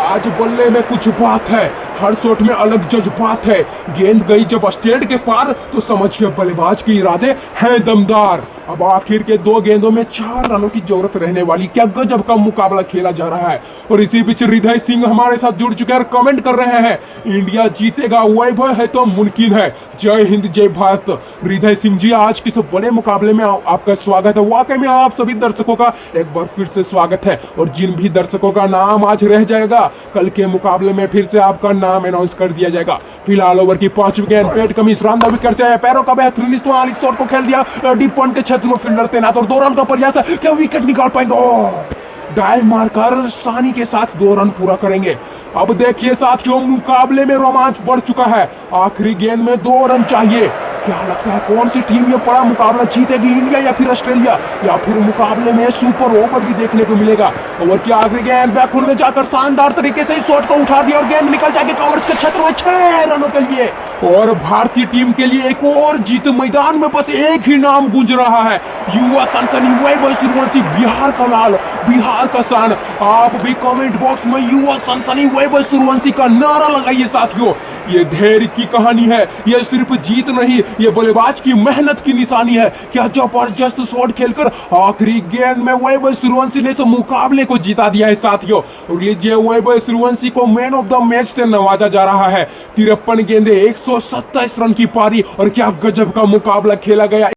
आज बल्ले में कुछ बात है, हर शॉट में अलग जज्बात है। गेंद गई जब स्टेट के पार तो समझिए बल्लेबाज के इरादे हैं दमदार। अब आखिर के 2 गेंदों में 4 रनों की जरूरत रहने वाली। क्या गजब का मुकाबला खेला जा रहा है। और इसी बीच हृदय सिंह हमारे साथ जुड़ चुके हैं, कमेंट कर रहे हैं इंडिया जीतेगा, वैभव है तो मुमकिन है। जय हिंद जय भारत। हृदय सिंह जी, आज के इस बड़े मुकाबले में आपका स्वागत है। वाकई में आप सभी दर्शकों का एक बार फिर से स्वागत है। और जिन भी दर्शकों का नाम आज रह जाएगा, कल के मुकाबले में फिर से आपका नाम अनाउंस कर दिया जाएगा। फिलहाल ओवर की 5वीं गेंद PAT Cummins run the wicket से है, पैरों का बेहतरीन इस्तेमाल, इस शॉट को खेल दिया डीप पॉइंट के क्षेत्र में, फील्डर तैनात और 2 रन का प्रयास है। क्या विकेट निकाल पाएंगे? डाइव मारकर सानी के साथ 2 रन पूरा करेंगे। अब देखिए साथियों, मुकाबले में रोमांच बढ़ चुका है। आखिरी गेंद में 2 रन चाहिए। क्या लगता है कौन सी टीम ये बड़ा मुकाबला जीतेगी, इंडिया या फिर ऑस्ट्रेलिया, या फिर मुकाबले में सुपर ओवर भी देखने को मिलेगा। ओवर की आखिरी गेंद बैकफुट में जाकर शानदार तरीके से इस शॉट को उठा दिया और गेंद निकल जाएगी कवर के क्षेत्र में, 6 रनों के लिए। और भारतीय टीम के लिए एक और जीत, मैदान में बस एक ही नाम गूंज रहा है, युवा सनसनी वैभव सूर्यवंशी, बिहार का लाल, बिहार का शान। आप भी कमेंट बॉक्स में युवा सनसनी वैभव सूर्यवंशी का नारा लगाइए साथियों। ये धैर्य की कहानी है, ये सिर्फ जीत नहीं, ये बल्लेबाज की मेहनत की निशानी है। क्या जबरदस्त शॉट खेलकर आखिरी गेंद में वैभव सूर्यवंशी ने इस मुकाबले को जीता दिया है साथियों। और लीजिए वैभव सूर्यवंशी को मैन ऑफ द मैच से नवाजा जा रहा है। 53 गेंदे 127 रन की पारी और क्या गजब का मुकाबला खेला गया।